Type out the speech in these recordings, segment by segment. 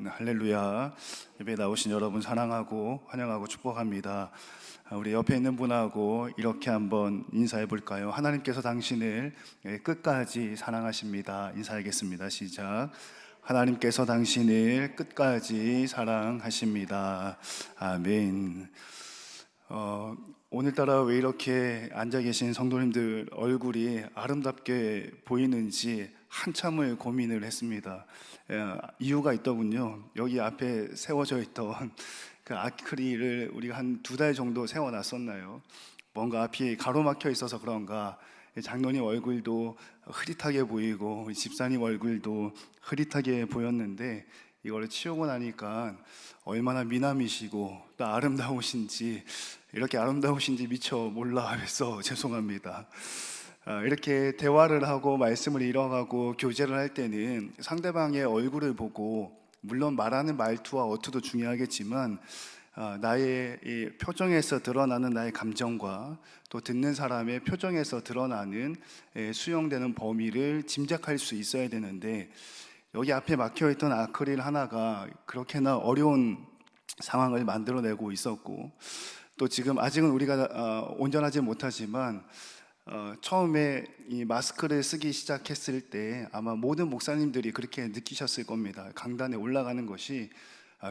할렐루야. 예배에 나오신 여러분 사랑하고 환영하고 축복합니다. 우리 옆에 있는 분하고 이렇게 한번 인사해 볼까요? 하나님께서 당신을 끝까지 사랑하십니다. 인사하겠습니다. 시작. 하나님께서 당신을 끝까지 사랑하십니다. 아멘. 오늘따라 왜 이렇게 앉아 계신 성도님들 얼굴이 아름답게 보이는지 한참을 고민을 했습니다. 이유가 있더군요. 여기 앞에 세워져 있던 그 아크릴을 우리가 한 2달 정도 세워놨었나요? 뭔가 앞이 가로막혀 있어서 그런가 장로님 얼굴도 흐릿하게 보이고 집사님 얼굴도 흐릿하게 보였는데, 이걸 치우고 나니까 얼마나 미남이시고 또 아름다우신지, 이렇게 아름다우신지 미처 몰라 해서 죄송합니다. 이렇게 대화를 하고 말씀을 이어가고 교제를 할 때는 상대방의 얼굴을 보고, 물론 말하는 말투와 어투도 중요하겠지만 나의 이 표정에서 드러나는 나의 감정과 또 듣는 사람의 표정에서 드러나는 수용되는 범위를 짐작할 수 있어야 되는데, 여기 앞에 막혀있던 아크릴 하나가 그렇게나 어려운 상황을 만들어내고 있었고, 또 지금 아직은 우리가 온전하지 못하지만 처음에 이 마스크를 쓰기 시작했을 때 아마 모든 목사님들이 그렇게 느끼셨을 겁니다. 강단에 올라가는 것이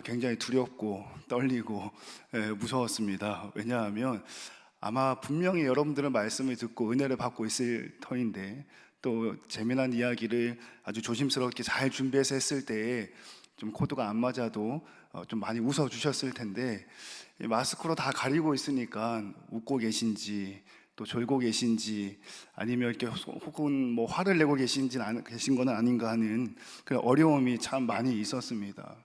굉장히 두렵고 떨리고 무서웠습니다. 왜냐하면 아마 분명히 여러분들은 말씀을 듣고 은혜를 받고 있을 터인데, 또 재미난 이야기를 아주 조심스럽게 잘 준비해서 했을 때에 좀 코드가 안 맞아도 좀 많이 웃어 주셨을 텐데, 마스크로 다 가리고 있으니까 웃고 계신지 또 졸고 계신지 아니면 이렇게 혹은 뭐 화를 내고 계신 건 아닌가 하는 그런 어려움이 참 많이 있었습니다.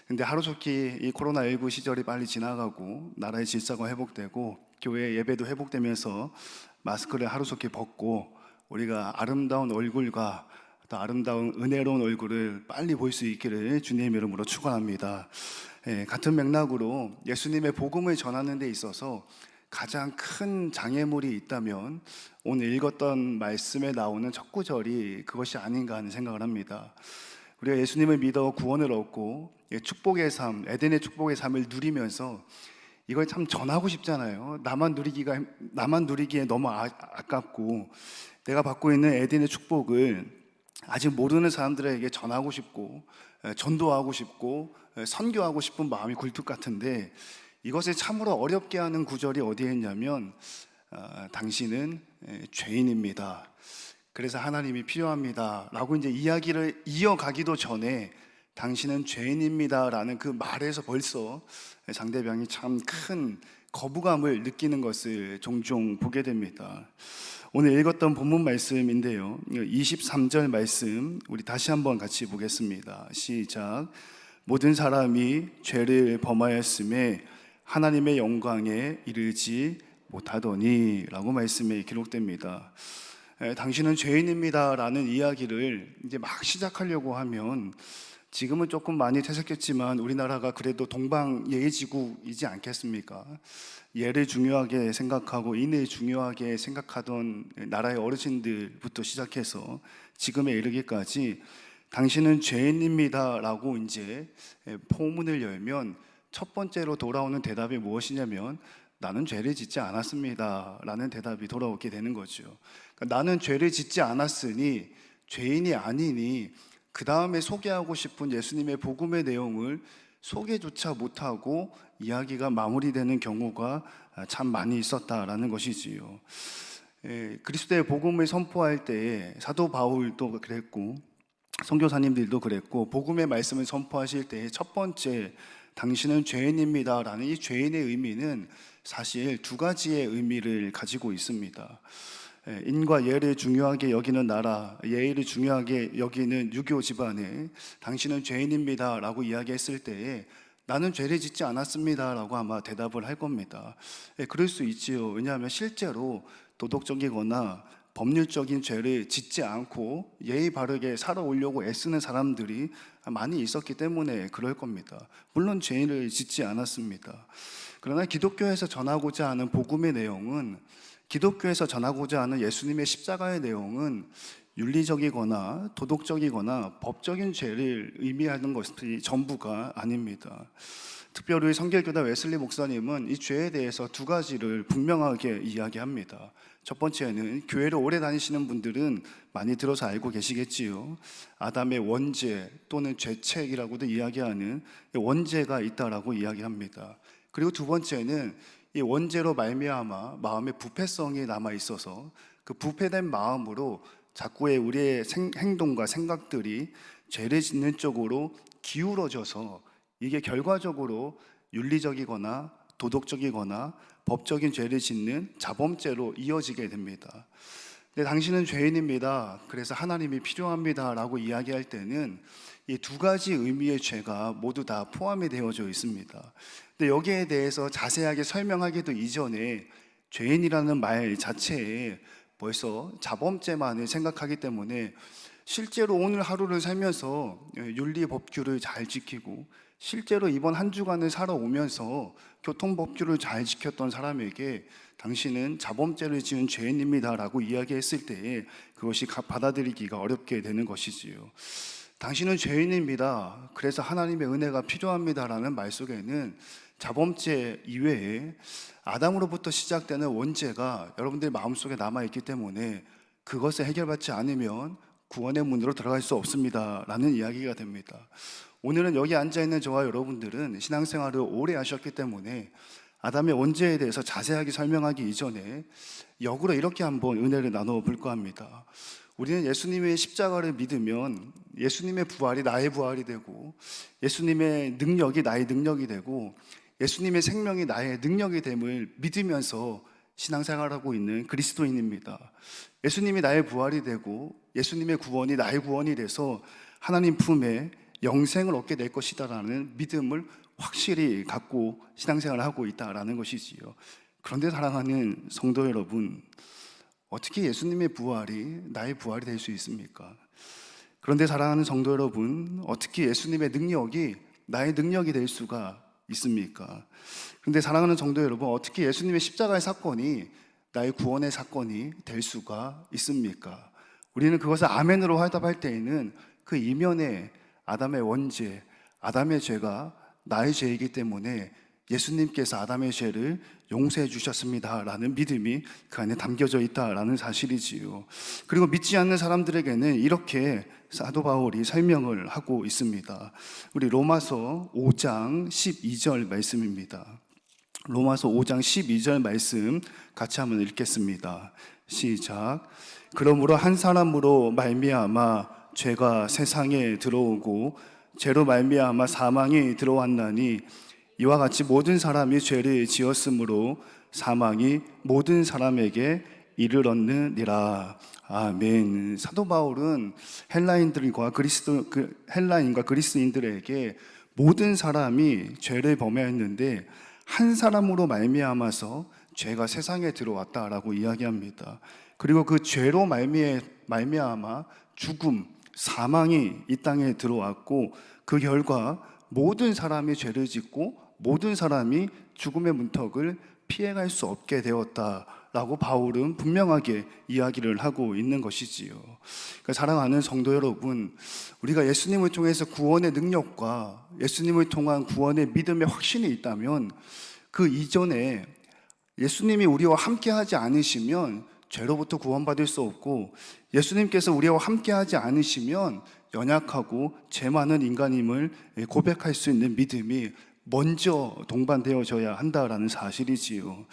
근데 하루속히 이 코로나19 시절이 빨리 지나가고 나라의 질서가 회복되고 교회 예배도 회복되면서 마스크를 하루속히 벗고 우리가 아름다운 얼굴과 또 아름다운 은혜로운 얼굴을 빨리 볼 수 있기를 주님의 이름으로 축원합니다. 같은 맥락으로 예수님의 복음을 전하는 데 있어서 가장 큰 장애물이 있다면 오늘 읽었던 말씀에 나오는 첫 구절이 그것이 아닌가 하는 생각을 합니다. 우리가 예수님을 믿어 구원을 얻고 축복의 삶, 에덴의 축복의 삶을 누리면서 이걸 참 전하고 싶잖아요. 나만 누리기에 너무 아깝고, 내가 받고 있는 에덴의 축복을 아직 모르는 사람들에게 전하고 싶고 전도하고 싶고 선교하고 싶은 마음이 굴뚝 같은데, 이것을 참으로 어렵게 하는 구절이 어디에 있냐면 당신은 죄인입니다. 그래서 하나님이 필요합니다 라고 이제 이야기를 이어가기도 전에 당신은 죄인입니다 라는 그 말에서 벌써 상대방이 참 큰 거부감을 느끼는 것을 종종 보게 됩니다. 오늘 읽었던 본문 말씀인데요, 23절 말씀 우리 다시 한번 같이 보겠습니다. 시작. 모든 사람이 죄를 범하였음에 하나님의 영광에 이르지 못하더니 라고 말씀에 기록됩니다. 당신은 죄인입니다 라는 이야기를 이제 막 시작하려고 하면, 지금은 조금 많이 퇴색했지만 우리나라가 그래도 동방예의지국이지 않겠습니까? 예를 중요하게 생각하고 인을 중요하게 생각하던 나라의 어르신들부터 시작해서 지금에 이르기까지 당신은 죄인입니다 라고 이제 포문을 열면 첫 번째로 돌아오는 대답이 무엇이냐면 나는 죄를 짓지 않았습니다 라는 대답이 돌아오게 되는 거죠. 그러니까 나는 죄를 짓지 않았으니, 죄인이 아니니 그 다음에 소개하고 싶은 예수님의 복음의 내용을 소개조차 못하고 이야기가 마무리되는 경우가 참 많이 있었다라는 것이지요. 그리스도의 복음을 선포할 때에 사도 바울도 그랬고 선교사님들도 그랬고, 복음의 말씀을 선포하실 때에 첫 번째 당신은 죄인입니다 라는 이 죄인의 의미는 사실 2가지의 의미를 가지고 있습니다. 인과 예를 중요하게 여기는 나라, 예의를 중요하게 여기는 유교 집안에 당신은 죄인입니다 라고 이야기했을 때에 나는 죄를 짓지 않았습니다 라고 아마 대답을 할 겁니다. 그럴 수 있지요. 왜냐하면 실제로 도덕적이거나 법률적인 죄를 짓지 않고 예의 바르게 살아오려고 애쓰는 사람들이 많이 있었기 때문에 그럴 겁니다. 물론 죄를 짓지 않았습니다. 그러나 기독교에서 전하고자 하는 복음의 내용은, 기독교에서 전하고자 하는 예수님의 십자가의 내용은 윤리적이거나 도덕적이거나 법적인 죄를 의미하는 것이 전부가 아닙니다. 특별히 성결교단 웨슬리 목사님은 이 죄에 대해서 두 가지를 분명하게 이야기합니다. 첫 번째는 교회를 오래 다니시는 분들은 많이 들어서 알고 계시겠지요. 아담의 원죄 또는 죄책이라고도 이야기하는 원죄가 있다라고 이야기합니다. 그리고 두 번째는 이 원죄로 말미암아 마음의 부패성이 남아 있어서 그 부패된 마음으로 자꾸의 우리의 행동과 생각들이 죄를 짓는 쪽으로 기울어져서 이게 결과적으로 윤리적이거나 도덕적이거나 법적인 죄를 짓는 자범죄로 이어지게 됩니다. 근데 당신은 죄인입니다. 그래서 하나님이 필요합니다. 라고 이야기할 때는 이 두 가지 의미의 죄가 모두 다 포함이 되어져 있습니다. 근데 여기에 대해서 자세하게 설명하기도 이전에 죄인이라는 말 자체에 벌써 자범죄만을 생각하기 때문에 실제로 오늘 하루를 살면서 윤리 법규를 잘 지키고 실제로 이번 한 주간을 살아오면서 교통법규를 잘 지켰던 사람에게 당신은 자범죄를 지은 죄인입니다라고 이야기했을 때에 그것이 받아들이기가 어렵게 되는 것이지요. 당신은 죄인입니다. 그래서 하나님의 은혜가 필요합니다라는 말 속에는 자범죄 이외에 아담으로부터 시작되는 원죄가 여러분들 마음속에 남아있기 때문에 그것을 해결받지 않으면 구원의 문으로 들어갈 수 없습니다 라는 이야기가 됩니다. 오늘은 여기 앉아있는 저와 여러분들은 신앙생활을 오래 하셨기 때문에 아담의 원죄에 대해서 자세하게 설명하기 이전에 역으로 이렇게 한번 은혜를 나눠 볼까 합니다. 우리는 예수님의 십자가를 믿으면 예수님의 부활이 나의 부활이 되고 예수님의 능력이 나의 능력이 되고 예수님의 생명이 나의 능력이 됨을 믿으면서 신앙생활하고 있는 그리스도인입니다. 예수님이 나의 부활이 되고 예수님의 구원이 나의 구원이 돼서 하나님 품에 영생을 얻게 될 것이다라는 믿음을 확실히 갖고 신앙생활을 하고 있다라는 것이지요. 그런데 사랑하는 성도 여러분, 어떻게 예수님의 부활이 나의 부활이 될 수 있습니까? 그런데 사랑하는 성도 여러분, 어떻게 예수님의 능력이 나의 능력이 될 수가 있습니까? 그런데 사랑하는 성도 여러분, 어떻게 예수님의 십자가의 사건이 나의 구원의 사건이 될 수가 있습니까? 우리는 그것을 아멘으로 화답할 때에는 그 이면에 아담의 원죄, 아담의 죄가 나의 죄이기 때문에 예수님께서 아담의 죄를 용서해 주셨습니다라는 믿음이 그 안에 담겨져 있다라는 사실이지요. 그리고 믿지 않는 사람들에게는 이렇게 사도 바울이 설명을 하고 있습니다. 우리 로마서 5장 12절 말씀입니다. 로마서 5장 12절 말씀 같이 한번 읽겠습니다. 시작. 그러므로 한 사람으로 말미암아 죄가 세상에 들어오고 죄로 말미암아 사망이 들어왔나니 이와 같이 모든 사람이 죄를 지었으므로 사망이 모든 사람에게 이르렀느니라. 아멘. 사도 바울은 헬라인과 그리스도인들에게 모든 사람이 죄를 범하였는데 한 사람으로 말미암아서 죄가 세상에 들어왔다라고 이야기합니다. 그리고 그 죄로 말미암아 죽음, 사망이 이 땅에 들어왔고 그 결과 모든 사람이 죄를 짓고 모든 사람이 죽음의 문턱을 피해갈 수 없게 되었다라고 바울은 분명하게 이야기를 하고 있는 것이지요. 그러니까 사랑하는 성도 여러분, 우리가 예수님을 통해서 구원의 능력과 예수님을 통한 구원의 믿음의 확신이 있다면 그 이전에 예수님이 우리와 함께하지 않으시면 죄로부터 구원받을 수 없고 예수님께서 우리와 함께하지 않으시면 연약하고 죄 많은 인간임을 고백할 수 있는 믿음이 먼저 동반되어져야 한다라는 사실이지요.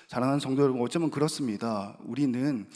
사랑하는 성도 여러분, 어쩌면 그렇습니다. 우리는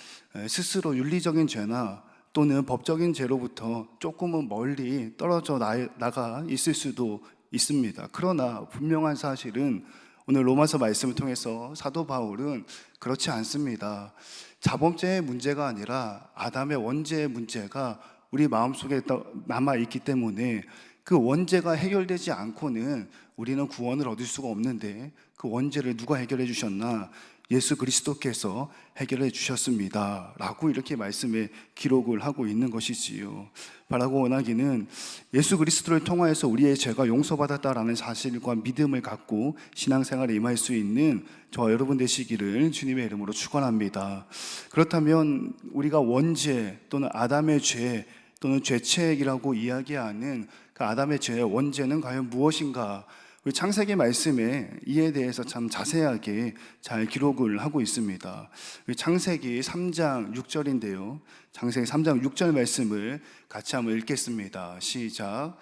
스스로 윤리적인 죄나 또는 법적인 죄로부터 조금은 멀리 떨어져 나가 있을 수도 있습니다. 그러나 분명한 사실은 오늘 로마서 말씀을 통해서 사도 바울은 그렇지 않습니다. 자범죄의 문제가 아니라 아담의 원죄의 문제가 우리 마음속에 남아있기 때문에 그 원죄가 해결되지 않고는 우리는 구원을 얻을 수가 없는데 그 원죄를 누가 해결해 주셨나? 예수 그리스도께서 해결해 주셨습니다 라고 이렇게 말씀에 기록을 하고 있는 것이지요. 바라고 원하기는 예수 그리스도를 통하여서 우리의 죄가 용서받았다라는 사실과 믿음을 갖고 신앙생활에 임할 수 있는 저와 여러분 되시기를 주님의 이름으로 축원합니다. 그렇다면 우리가 원죄 또는 아담의 죄 또는 죄책이라고 이야기하는 그 아담의 죄의 원죄는 과연 무엇인가? 우리 창세기 말씀에 이에 대해서 참 자세하게 잘 기록을 하고 있습니다. 우리 창세기 3장 6절인데요. 창세기 3장 6절 말씀을 같이 한번 읽겠습니다. 시작.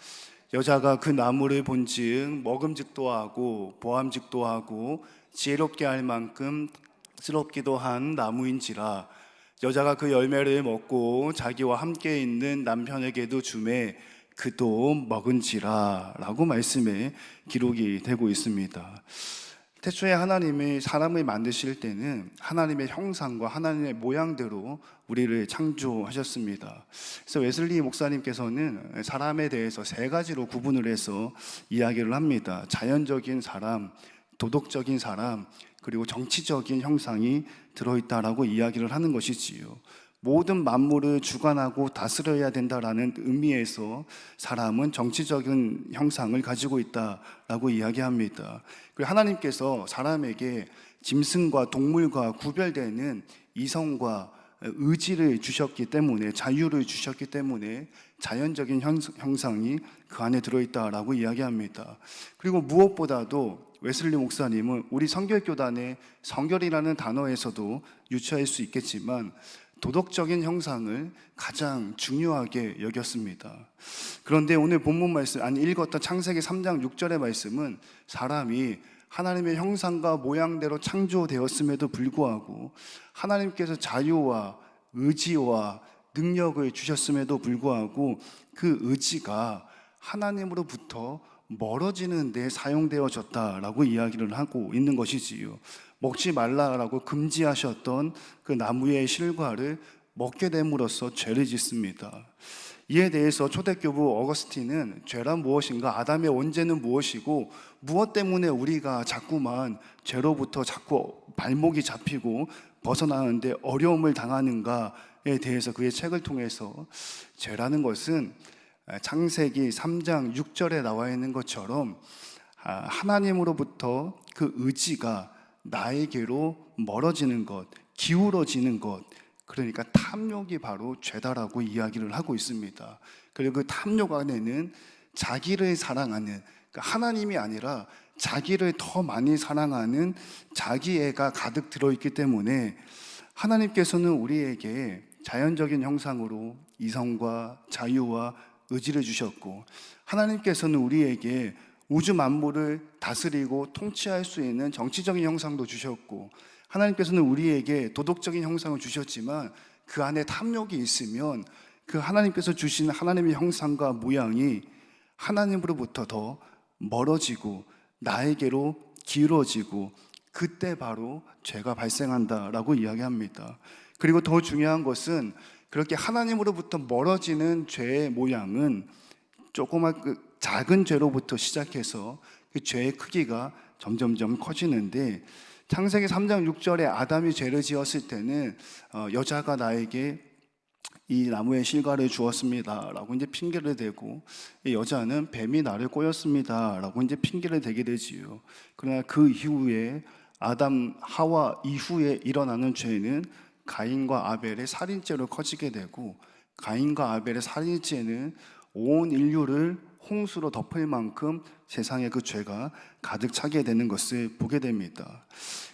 여자가 그 나무를 본즉 먹음직도 하고 보암직도 하고 지혜롭게 할 만큼 스럽기도 한 나무인지라. 여자가 그 열매를 먹고 자기와 함께 있는 남편에게도 주매 그도 먹은지라 라고 말씀에 기록이 되고 있습니다. 태초에 하나님이 사람을 만드실 때는 하나님의 형상과 하나님의 모양대로 우리를 창조하셨습니다. 그래서 웨슬리 목사님께서는 사람에 대해서 세 가지로 구분을 해서 이야기를 합니다. 자연적인 사람, 도덕적인 사람, 그리고 정치적인 형상이 들어있다라고 이야기를 하는 것이지요. 모든 만물을 주관하고 다스려야 된다라는 의미에서 사람은 정치적인 형상을 가지고 있다라고 이야기합니다. 그리고 하나님께서 사람에게 짐승과 동물과 구별되는 이성과 의지를 주셨기 때문에, 자유를 주셨기 때문에 자연적인 형상이 그 안에 들어있다라고 이야기합니다. 그리고 무엇보다도 웨슬리 목사님은 우리 성결교단의 성결이라는 단어에서도 유추할 수 있겠지만 도덕적인 형상을 가장 중요하게 여겼습니다. 그런데 오늘 본문 말씀, 읽었던 창세기 3장 6절의 말씀은 사람이 하나님의 형상과 모양대로 창조되었음에도 불구하고 하나님께서 자유와 의지와 능력을 주셨음에도 불구하고 그 의지가 하나님으로부터 멀어지는 데 사용되어졌다라고 이야기를 하고 있는 것이지요. 먹지 말라라고 금지하셨던 그 나무의 실과를 먹게 됨으로써 죄를 짓습니다. 이에 대해서 초대교부 어거스틴은 죄란 무엇인가, 아담의 원죄는 무엇이고 무엇 때문에 우리가 자꾸만 죄로부터 자꾸 발목이 잡히고 벗어나는데 어려움을 당하는가에 대해서 그의 책을 통해서 죄라는 것은 창세기 3장 6절에 나와 있는 것처럼 하나님으로부터 그 의지가 나에게로 멀어지는 것, 기울어지는 것, 그러니까 탐욕이 바로 죄다라고 이야기를 하고 있습니다. 그리고 그 탐욕 안에는 자기를 사랑하는, 그러니까 하나님이 아니라 자기를 더 많이 사랑하는 자기애가 가득 들어있기 때문에 하나님께서는 우리에게 자연적인 형상으로 이성과 자유와 의지를 주셨고, 하나님께서는 우리에게 우주 만물을 다스리고 통치할 수 있는 정치적인 형상도 주셨고, 하나님께서는 우리에게 도덕적인 형상을 주셨지만 그 안에 탐욕이 있으면 그 하나님께서 주신 하나님의 형상과 모양이 하나님으로부터 더 멀어지고 나에게로 기울어지고, 그때 바로 죄가 발생한다라고 이야기합니다. 그리고 더 중요한 것은 그렇게 하나님으로부터 멀어지는 죄의 모양은 조그만 작은 죄로부터 시작해서 그 죄의 크기가 점점점 커지는데, 창세기 3장 6절에 아담이 죄를 지었을 때는 여자가 나에게 이 나무의 실과를 주었습니다 라고 이제 핑계를 대고, 이 여자는 뱀이 나를 꼬였습니다 라고 이제 핑계를 대게 되지요. 그러나 그 이후에 아담 하와 이후에 일어나는 죄는 가인과 아벨의 살인죄로 커지게 되고, 가인과 아벨의 살인죄는 온 인류를 홍수로 덮을 만큼 세상에 그 죄가 가득 차게 되는 것을 보게 됩니다.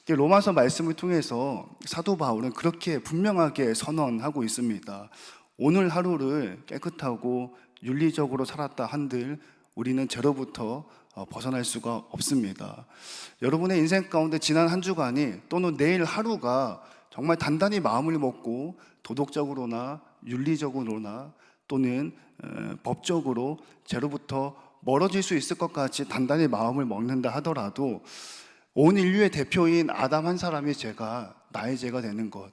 로마서 말씀을 통해서 사도 바울은 그렇게 분명하게 선언하고 있습니다. 오늘 하루를 깨끗하고 윤리적으로 살았다 한들 우리는 죄로부터 벗어날 수가 없습니다. 여러분의 인생 가운데 지난 한 주간이 또는 내일 하루가 정말 단단히 마음을 먹고 도덕적으로나 윤리적으로나 또는 법적으로 죄로부터 멀어질 수 있을 것 같이 단단히 마음을 먹는다 하더라도 온 인류의 대표인 아담 한 사람의 죄가 나의 죄가 되는 것,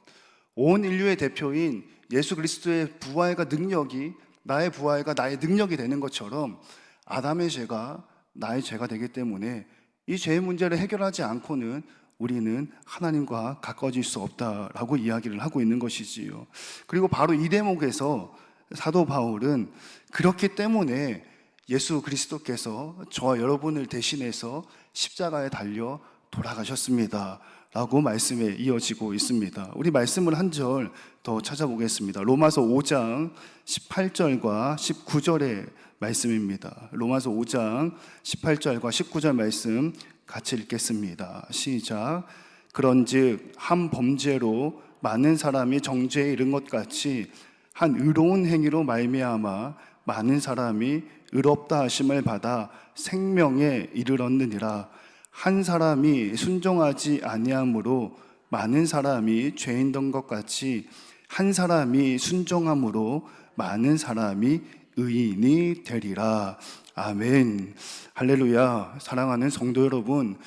온 인류의 대표인 예수 그리스도의 부활과 능력이 나의 부활과 나의 능력이 되는 것처럼 아담의 죄가 나의 죄가 되기 때문에 이 죄의 문제를 해결하지 않고는 우리는 하나님과 가까워질 수 없다라고 이야기를 하고 있는 것이지요. 그리고 바로 이 대목에서 사도 바울은 그렇기 때문에 예수 그리스도께서 저와 여러분을 대신해서 십자가에 달려 돌아가셨습니다 라고 말씀에 이어지고 있습니다. 우리 말씀을 한 절 더 찾아보겠습니다. 로마서 5장 18절과 19절의 말씀입니다. 로마서 5장 18절과 19절 말씀 같이 읽겠습니다. 시작. 그런즉 한 범죄로 많은 사람이 정죄에 이른 것 같이 한 의로운 행위로 말미암아 많은 사람이 의롭다 하심을 받아 생명에 이르렀느니라. 한 사람이 순종하지 아니함으로 많은 사람이 죄인 된 것 같이 한 사람이 순종함으로 많은 사람이 의인이 되리라. 아멘. 할렐루야. 사랑하는 성도 여러분,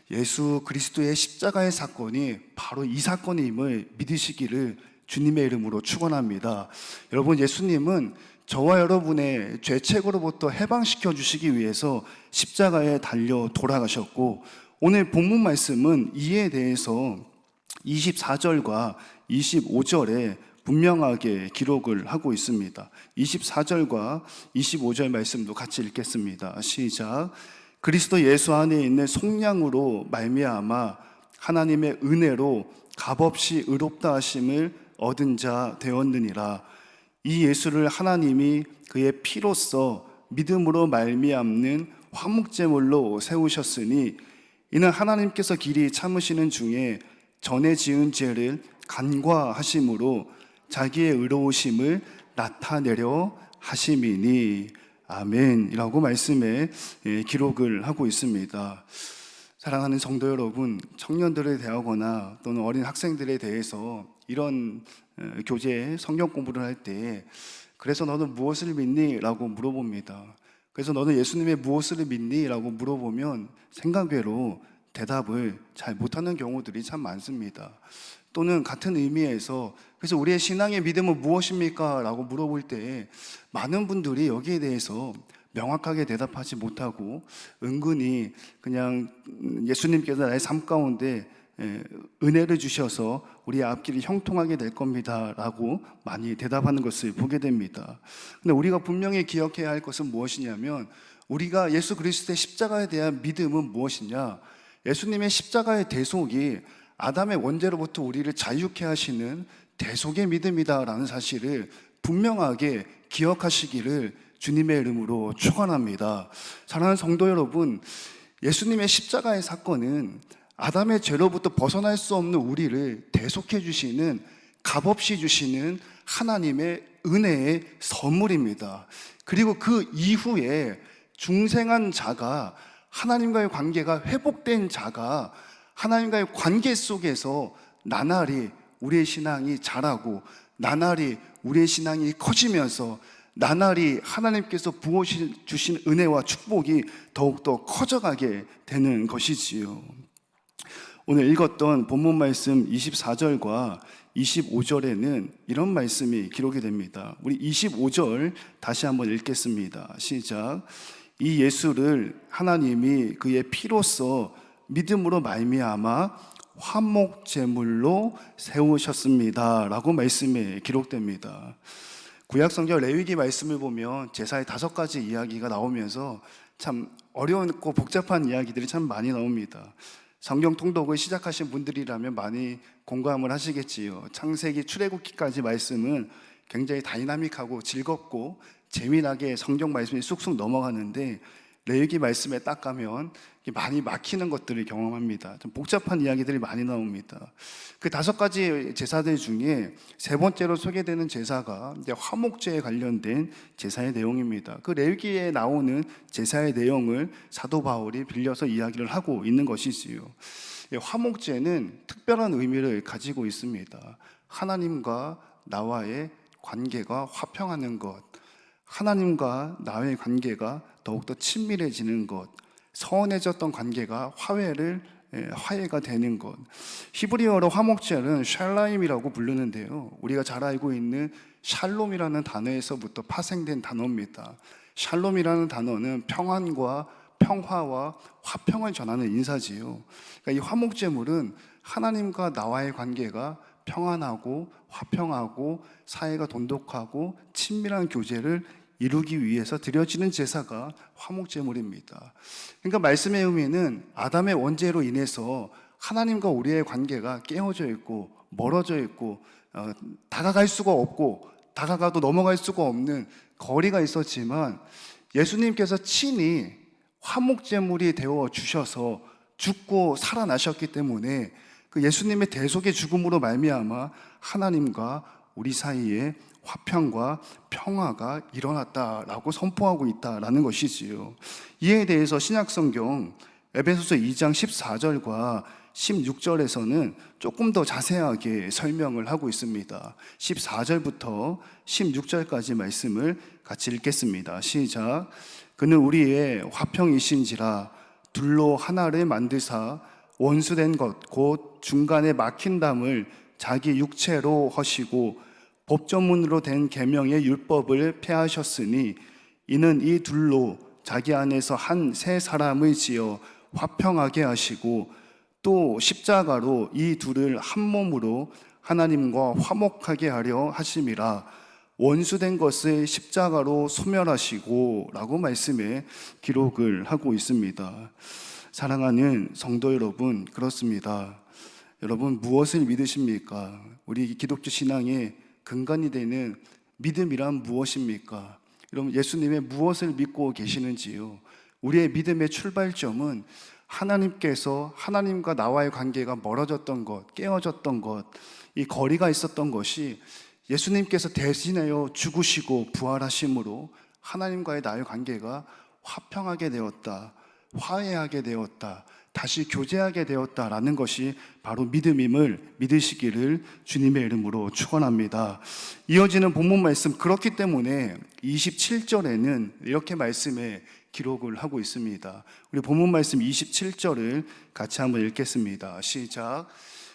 예수 그리스도의 십자가의 사건이 바로 이 사건임을 믿으시기를 주님의 이름으로 축원합니다. 여러분, 예수님은 저와 여러분의 죄책으로부터 해방시켜 주시기 위해서 십자가에 달려 돌아가셨고, 오늘 본문 말씀은 이에 대해서 24절과 25절에 분명하게 기록을 하고 있습니다. 24절과 25절 말씀도 같이 읽겠습니다. 시작. 그리스도 예수 안에 있는 속량으로 말미암아 하나님의 은혜로 값없이 의롭다 하심을 얻은 자 되었느니라. 이 예수를 하나님이 그의 피로써 믿음으로 말미암는 화목제물로 세우셨으니 이는 하나님께서 길이 참으시는 중에 전에 지은 죄를 간과하심으로 자기의 의로우심을 나타내려 하심이니. 아멘 이라고 말씀에 기록을 하고 있습니다. 사랑하는 성도 여러분, 청년들에 대하거나 또는 어린 학생들에 대해서 이런 교재 성경 공부를 할 때 그래서 너는 무엇을 믿니? 라고 물어봅니다. 그래서 너는 예수님의 무엇을 믿니? 라고 물어보면 생각외로 대답을 잘 못하는 경우들이 참 많습니다. 또는 같은 의미에서 그래서 우리의 신앙의 믿음은 무엇입니까? 라고 물어볼 때 많은 분들이 여기에 대해서 명확하게 대답하지 못하고 은근히 그냥 예수님께서 나의 삶 가운데 은혜를 주셔서 우리의 앞길이 형통하게 될 겁니다 라고 많이 대답하는 것을 보게 됩니다. 근데 우리가 분명히 기억해야 할 것은 무엇이냐면, 우리가 예수 그리스도의 십자가에 대한 믿음은 무엇이냐? 예수님의 십자가의 대속이 아담의 원죄로부터 우리를 자유케 하시는 대속의 믿음이다라는 사실을 분명하게 기억하시기를 주님의 이름으로 축원합니다. 사랑하는 성도 여러분, 예수님의 십자가의 사건은 아담의 죄로부터 벗어날 수 없는 우리를 대속해 주시는, 값없이 주시는 하나님의 은혜의 선물입니다. 그리고 그 이후에 중생한 자가, 하나님과의 관계가 회복된 자가 하나님과의 관계 속에서 나날이 우리의 신앙이 자라고 나날이 우리의 신앙이 커지면서 나날이 하나님께서 부어주신 은혜와 축복이 더욱더 커져가게 되는 것이지요. 오늘 읽었던 본문 말씀 24절과 25절에는 이런 말씀이 기록이 됩니다. 우리 25절 다시 한번 읽겠습니다. 시작. 이 예수를 하나님이 그의 피로써 믿음으로 말미암아 화목제물로 세우셨습니다 라고 말씀에 기록됩니다. 구약성경 레위기 말씀을 보면 제사의 5가지 이야기가 나오면서 참 어려웠고 복잡한 이야기들이 참 많이 나옵니다. 성경 통독을 시작하신 분들이라면 많이 공감을 하시겠지요. 창세기 출애굽기까지 말씀은 굉장히 다이나믹하고 즐겁고 재미나게 성경 말씀이 쑥쑥 넘어가는데, 레위기 말씀에 딱 가면 많이 막히는 것들을 경험합니다. 좀 복잡한 이야기들이 많이 나옵니다. 그 5가지 제사들 중에 3번째로 소개되는 제사가 이제 화목제에 관련된 제사의 내용입니다. 그 레위기에 나오는 제사의 내용을 사도 바울이 빌려서 이야기를 하고 있는 것이지요. 화목제는 특별한 의미를 가지고 있습니다. 하나님과 나와의 관계가 화평하는 것, 하나님과 나의 관계가 더욱더 친밀해지는 것, 서운해졌던 관계가 화해가 되는 것. 히브리어로 화목제는 샬라임이라고 부르는데요, 우리가 잘 알고 있는 샬롬이라는 단어에서부터 파생된 단어입니다. 샬롬이라는 단어는 평안과 평화와 화평을 전하는 인사지요. 그러니까 이 화목제물은 하나님과 나와의 관계가 평안하고 화평하고 사이가 돈독하고 친밀한 교제를 이루기 위해서 드려지는 제사가 화목제물입니다. 그러니까 말씀의 의미는 아담의 원죄로 인해서 하나님과 우리의 관계가 깨어져 있고 멀어져 있고 다가갈 수가 없고 다가가도 넘어갈 수가 없는 거리가 있었지만 예수님께서 친히 화목제물이 되어 주셔서 죽고 살아나셨기 때문에 그 예수님의 대속의 죽음으로 말미암아 하나님과 우리 사이에 화평과 평화가 일어났다라고 선포하고 있다라는 것이지요. 이에 대해서 신약성경 에베소서 2장 14절과 16절에서는 조금 더 자세하게 설명을 하고 있습니다. 14절부터 16절까지 말씀을 같이 읽겠습니다. 시작. 그는 우리의 화평이신지라 둘로 하나를 만드사 원수된 것 곧 중간에 막힌 담을 자기 육체로 허시고 법조문으로 된 계명의 율법을 폐하셨으니 이는 이 둘로 자기 안에서 한 새 사람을 지어 화평하게 하시고 또 십자가로 이 둘을 한 몸으로 하나님과 화목하게 하려 하심이라. 원수된 것을 십자가로 소멸하시고 라고 말씀에 기록을 하고 있습니다. 사랑하는 성도 여러분, 그렇습니다. 여러분 무엇을 믿으십니까? 우리 기독교 신앙의 근간이 되는 믿음이란 무엇입니까? 여러분 예수님의 무엇을 믿고 계시는지요? 우리의 믿음의 출발점은 하나님께서 하나님과 나와의 관계가 멀어졌던 것, 깨어졌던 것, 이 거리가 있었던 것이 예수님께서 대신하여 죽으시고 부활하심으로 하나님과의 나의 관계가 화평하게 되었다, 화해하게 되었다, 다시 교제하게 되었다라는 것이 바로 믿음임을 믿으시기를 주님의 이름으로 축원합니다. 이어지는 본문 말씀, 그렇기 때문에 27절에는 이렇게 말씀에 기록을 하고 있습니다. 우리 본문 말씀 27절을 같이 한번 읽겠습니다. 시작.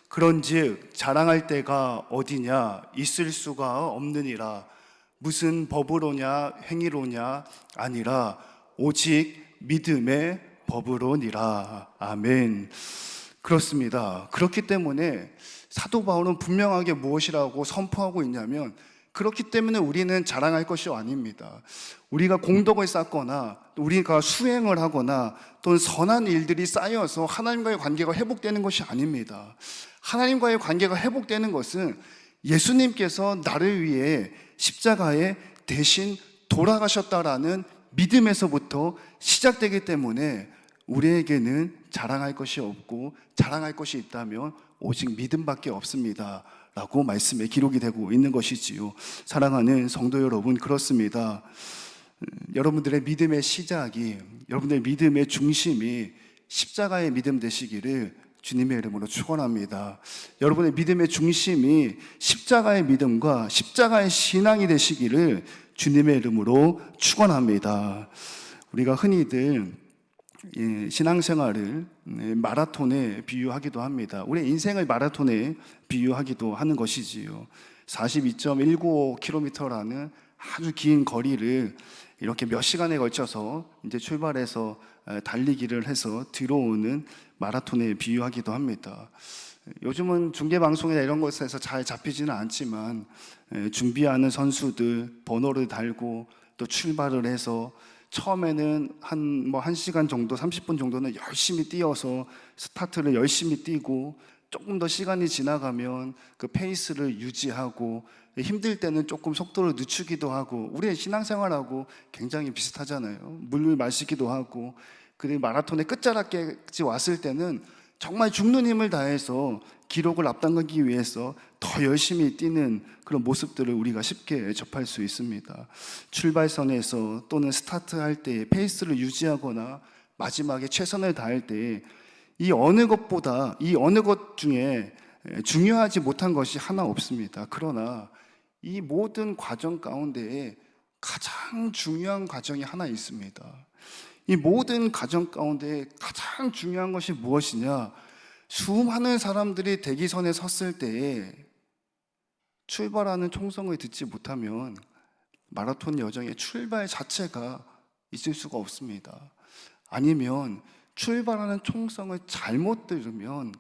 그런즉 자랑할 때가 어디냐? 있을 수가 없느니라. 무슨 법으로냐 행위로냐? 아니라 오직 믿음의 법으로니라. 아멘. 그렇습니다. 그렇기 때문에 사도 바울은 분명하게 무엇이라고 선포하고 있냐면, 그렇기 때문에 우리는 자랑할 것이 아닙니다. 우리가 공덕을 쌓거나 우리가 수행을 하거나 또는 선한 일들이 쌓여서 하나님과의 관계가 회복되는 것이 아닙니다. 하나님과의 관계가 회복되는 것은 예수님께서 나를 위해 십자가에 대신 돌아가셨다라는 믿음에서부터 시작되기 때문에 우리에게는 자랑할 것이 없고 자랑할 것이 있다면 오직 믿음밖에 없습니다 라고 말씀에 기록이 되고 있는 것이지요. 사랑하는 성도 여러분, 그렇습니다. 여러분들의 믿음의 시작이, 여러분들의 믿음의 중심이 십자가의 믿음 되시기를 주님의 이름으로 축원합니다. 여러분의 믿음의 중심이 십자가의 믿음과 십자가의 신앙이 되시기를 주님의 이름으로 축원합니다. 우리가 흔히들 신앙생활을 마라톤에 비유하기도 합니다. 우리 인생을 마라톤에 비유하기도 하는 것이지요. 42.195km라는 아주 긴 거리를 이렇게 몇 시간에 걸쳐서 이제 출발해서 달리기를 해서 들어오는 마라톤에 비유하기도 합니다. 요즘은 중계방송이나 이런 곳에서 잘 잡히지는 않지만 준비하는 선수들 번호를 달고 또 출발을 해서 처음에는 한 1시간 정도, 30분 정도는 열심히 뛰어서 스타트를 열심히 뛰고 조금 더 시간이 지나가면 그 페이스를 유지하고 힘들 때는 조금 속도를 늦추기도 하고, 우리의 신앙생활하고 굉장히 비슷하잖아요. 물을 마시기도 하고, 그리고 마라톤의 끝자락까지 왔을 때는 정말 죽는 힘을 다해서 기록을 앞당기기 위해서 더 열심히 뛰는 그런 모습들을 우리가 쉽게 접할 수 있습니다. 출발선에서 또는 스타트할 때 페이스를 유지하거나 마지막에 최선을 다할 때 이 어느 것보다, 이 어느 것 중에 중요하지 못한 것이 하나 없습니다. 그러나 이 모든 과정 가운데에 가장 중요한 과정이 하나 있습니다. 이 모든 과정 가운데 가장 중요한 것이 무엇이냐? 수많은 사람들이 대기선에 섰을 때에 출발하는 총성을 듣지 못하면 마라톤 여정의 출발 자체가 있을 수가 없습니다. 아니면 출발하는 총성을 잘못 들으면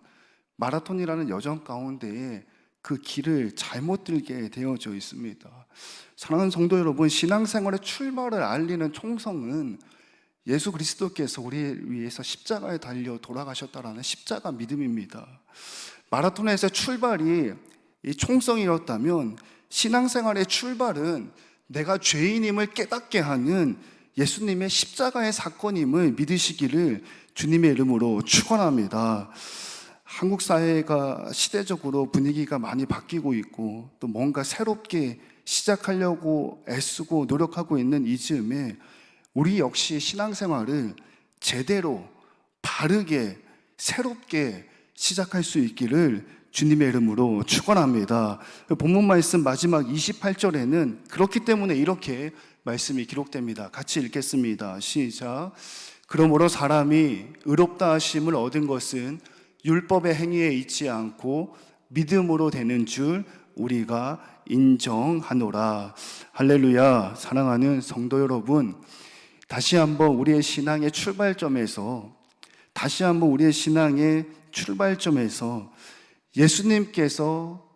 마라톤이라는 여정 가운데에 그 길을 잘못 들게 되어져 있습니다. 사랑하는 성도 여러분, 신앙생활의 출발을 알리는 총성은 예수 그리스도께서 우리를 위해서 십자가에 달려 돌아가셨다라는 십자가 믿음입니다. 마라톤에서 출발이 이 총성이었다면 신앙생활의 출발은 내가 죄인임을 깨닫게 하는 예수님의 십자가의 사건임을 믿으시기를 주님의 이름으로 축원합니다. 한국 사회가 시대적으로 분위기가 많이 바뀌고 있고 또 뭔가 새롭게 시작하려고 애쓰고 노력하고 있는 이 즈음에 우리 역시 신앙생활을 제대로 바르게 새롭게 시작할 수 있기를 주님의 이름으로 축원합니다. 본문 말씀 마지막 28절에는 그렇기 때문에 이렇게 말씀이 기록됩니다. 같이 읽겠습니다. 시작. 그러므로 사람이 의롭다 하심을 얻은 것은 율법의 행위에 있지 않고 믿음으로 되는 줄 우리가 인정하노라. 할렐루야. 사랑하는 성도 여러분, 다시 한번 우리의 신앙의 출발점에서 예수님께서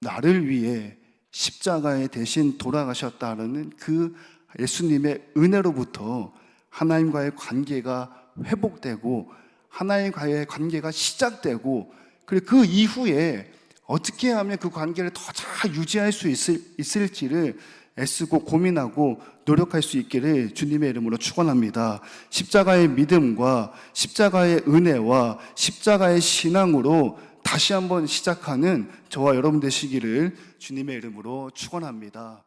나를 위해 십자가에 대신 돌아가셨다는 그 예수님의 은혜로부터 하나님과의 관계가 회복되고 하나님과의 관계가 시작되고, 그리고 그 이후에 어떻게 하면 그 관계를 더 잘 유지할 수 있을지를 애쓰고 고민하고 노력할 수 있기를 주님의 이름으로 축원합니다. 십자가의 믿음과 십자가의 은혜와 십자가의 신앙으로 다시 한번 시작하는 저와 여러분 되시기를 주님의 이름으로 축원합니다.